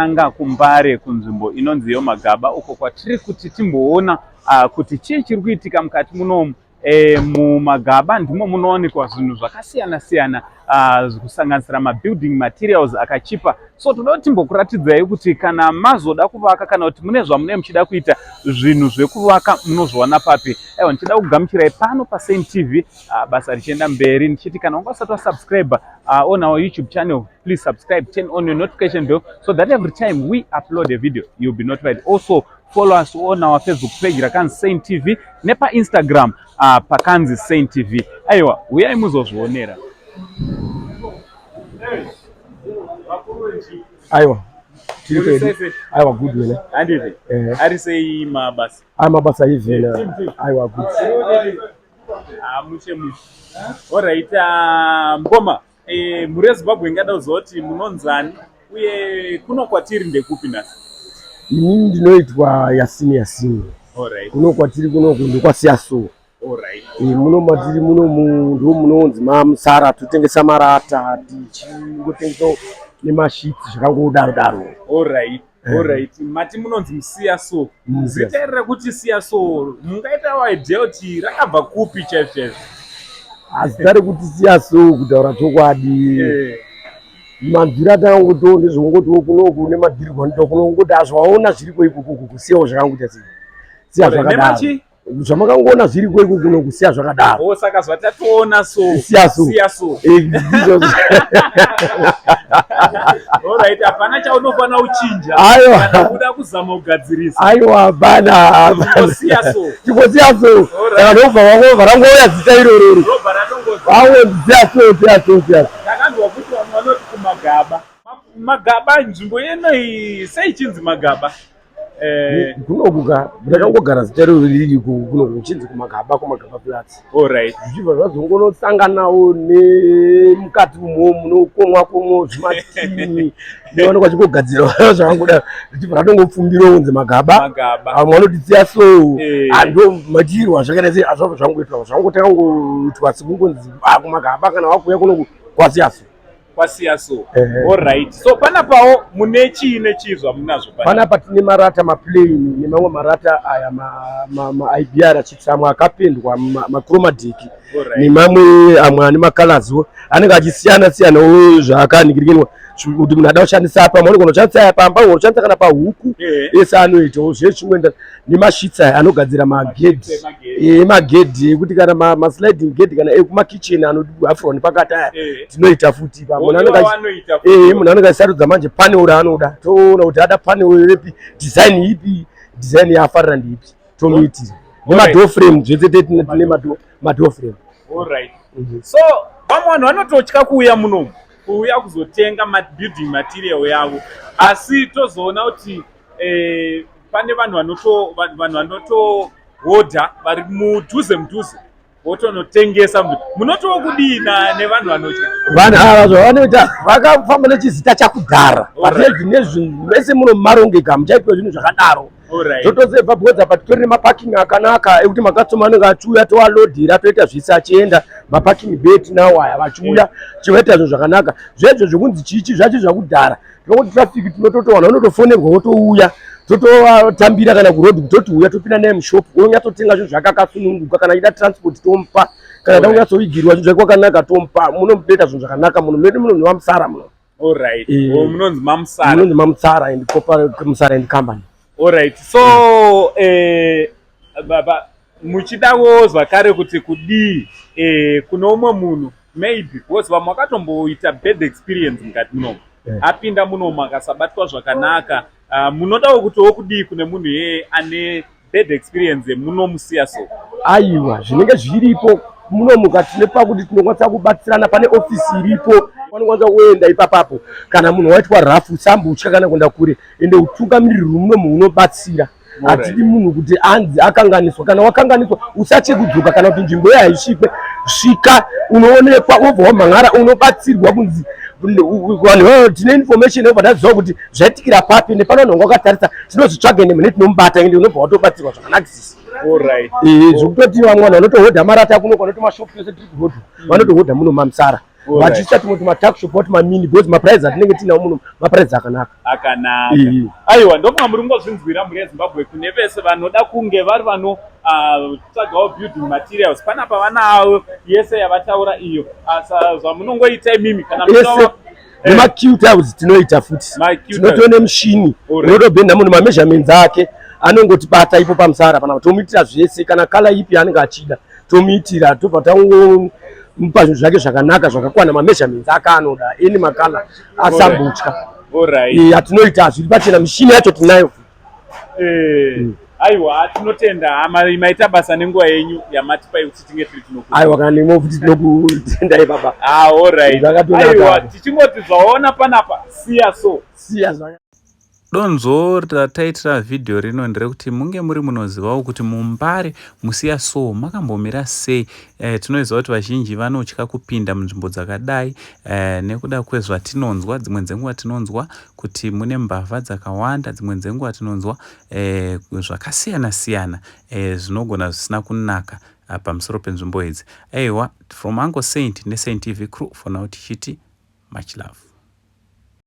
Anga kuMbare kunzvimbo inonzi yoMagaba uko kwatiri kuti timboona kuti chii chiri kuitika mukati munomu. MuMagaba ndimo munowanikwa zvinhu zvakasiyana siyana kusanganisira mabuilding materials akachipa. So toda kuti timbokuratidzai kuti kana mazoda kuvaka kana kuti mune zvamunenge muchida kuita zvinhu zvekuvaka munozviona papi. Aiwa, ndichida kugamuchirai pano paSaint TV basa richienda mberi. Ndichiti kana ungasati wasubscribe on our YouTube channel, please subscribe, turn on your notification bell so that every time we upload a video you'll be notified. Also follow us on our Facebook page rakanzi Saint TV nepa Instagram pakanzi Saint TV. Aiwa, uyai muzozvionera. Aiwa, aiwa, good wele. Andiri, arisei mabasa. Mabasa hivi, aiwa, good. Mushe. Alright, Mboma, muri Zimbabwe ngada uzoti munonzani uye kuno kwatiri ndekupi nasi? Inini ndinoitwa Yasini. Alright. Kuno kwatiri kuno Musiyaso. Alright. Muno matiri muno ndo munonzi MuMbare totengesa marata tichingotengesa nemashiti zvakangodaro. Alright. Alright. Mati munonzi Musiyaso. Zitaira kuti Musiyaso mungaita waidea kuti rakabva kupi chaizvo? Azitare kuti Musiyaso kutaura chokwadi. Manzira tangu ndizvongoti kuno nemadhirwa ndokungoti azvaona zviriko ikoko kusiyawo zvakangoita sei. Siya zvakadaro. Zvamakangoona zviriko ikoko kuno kusiya zvakadaro. Saka zvatatoona so Musiyaso. Alright, apana chaunofana uchinja. Aiwa. Kuda kuzama kugadzirisa. Aiwa bana. Musiyaso. Musiyaso. Saka ndobva wangova rangoya zita iroro. Robha ratongozi. Awo Musiyaso. Takanzwa kuti vanhu vanoti kuMagaba. Magaba nzvimbo yeno iyi sei chinzi Magaba? Kunokuka ndakangogara zita riri kuno kuchinzi kuMagaba Flats. Alright. Zvibva zvazongonosanganawo nemukati munokomwa zvimatini nevanokwa chikogadzira zvakangoda zvichibva ratongopfumbira unzi Magaba. Vamwe vanoti Musiyaso ando matirwa zvakaita sei azvabva zvangoitwa zvangotangoitwa sekungonzi kuMagaba kana wakuya kuno kwaMusiyaso. Alright. So panapawo mune chiine chizva munazvo pano? Panapa tine marata maplain nemamwe marata aya IBR achitsamwa akapendwa machromatic nemamwe amwe ane makalazo anenge achisiyana siyanawo zvaakaningirirwa kuti munhu ada kushandisa apa mwana unoshandisa pamba unoshandisa kana pahuku ese anoitawo zvechimwe nemashitsa anogadzira magedhi ekuti kana masliding gate kana ekumakitchen anodiafroni pakati aya tinoita futi munhu anenge achisarudza manje panel anoda toona kuti ada panel ipi design yafarira ndiipi tomuitira nemadoor frame zvese tine madoor frame. Alright. So vamwe vanhu vanototya kuuya munomu kuuya kuzotenga building material yavo, asi tozoona kuti pane vanhu vanotohodha vari mudhuze votonotengesa. Munotowo kudina nevanhu vanotya? Vanhu ava zvavanoita vakafamba nechizita chakudhara nezvinhu vese muno mumarongeka muchaitwa zvinhu zvakadaro. Totozebva bhodza patitori nemaparking akanaka ekuti makatsoma anenge achiuya toalodhira toita zvese achienda maparking bet nawo aya vachiuya chivaita zvinhu zvakanaka. Zvezvo zvokunzi chichi zvacho zvakudhara tinokuti traffic tinototowana unotofonerwa wotouya tototambira kana kurodhi kutoti uya topinda naye mushopu onyatsotenga zvinhu zvakakasununguka kana ida transport tompa kana taunyatsovigirwa zvinhu zvake kwakanaka tompa. Munomubeita zvinhu zvakanaka muno medu muno nevaMuMbare muno. Alright. Munonzi MuMbare. Munonzi MuMbare and MuMbare and company. Alright. So baba muchidawo zvakare kuti kudii kuno umwe munhu maybe because vamwe vakatomboita bad experience mukati munomu apinda munomu akasabatwa zvakanaka. Munodawo kutiwo kudii kune munhu ane bad experience muno Musiyaso? Aiwa, zvinenge zviripo muno mukati nepakuti tinokwanisa kubatsirana. Pane ofisi iripo vanokwanisa kuenda ipapapo kana munhu waitwa rafu sambutya kana kuenda kure ende utungamiriri muno munobatsira. Atidi munhu kuti anzi akanganiswa kana wakanganiswa usache kudzoka kana kuti nzvimbo yaisvikwe svika unoonekwa ubva wamhan'ara unobatsirwa kunzi vanhu tine information yobva taziva kuti zvaitikira papi nepano nhangu akatarisa tinozvitsvaga ende mune tinomubata ende unobva watobatsirwa zvakanakisisa. Zvokutoti vamwe vanhu vanotohodha marata kuno kwanoto mashopu yose tiri kuhodha vanotohodha muno MuMbare vachisati kuti matakshop kuti mamini because maprize atinenge tinawo muno maprize akanaka. Aiwa, ndomwe muri ngozvinzwira muri yeZimbabwe kune vese vanoda kunge vari tsvagawo building materials panapa vanawo yese yavataura iyo. Zvamunongoita imimi kana nema-Q-tiles tinoita futi, tinotoone mushini unotobhenda munhu mameasurements ake anongotibata ipo pamusara panapa tomuitira zvese kana kala ipi anenge achida tomuitira tobva tamupa zvinhu zvake zvakanaka zvakakwana mameasurements ake anoda eni makala asambotya. Atinoita zviri pachena mishini yacho tinayo. Aiwa, tinotenda maita basa nenguva yenyu yamatipa kuti tinge tiri tinokuita. Aiwa, kana nemo futi tinokutendai baba. Alright. Aiwa, tichingoti zvaona panapa Musiyaso. Donzo rataitira vhidhiyo rino nderekuti munge muri munozivawo kuti MuMbare Musiyaso makambomira sei. Tinoziva kuti vazhinji vanotya kupinda munzvimbo dzakadai nekuda kwezvatinonzwa. Dzimwe dzenguva tinonzwa kuti mune mbavha dzakawanda, dzimwe dzenguva tinonzwa zvakasiyana siyana zvinogona zvisina kunaka pamusoro penzvimbo idzi. Aiwa, from Uncle Saint neSaint TV crew for now tichiti much love.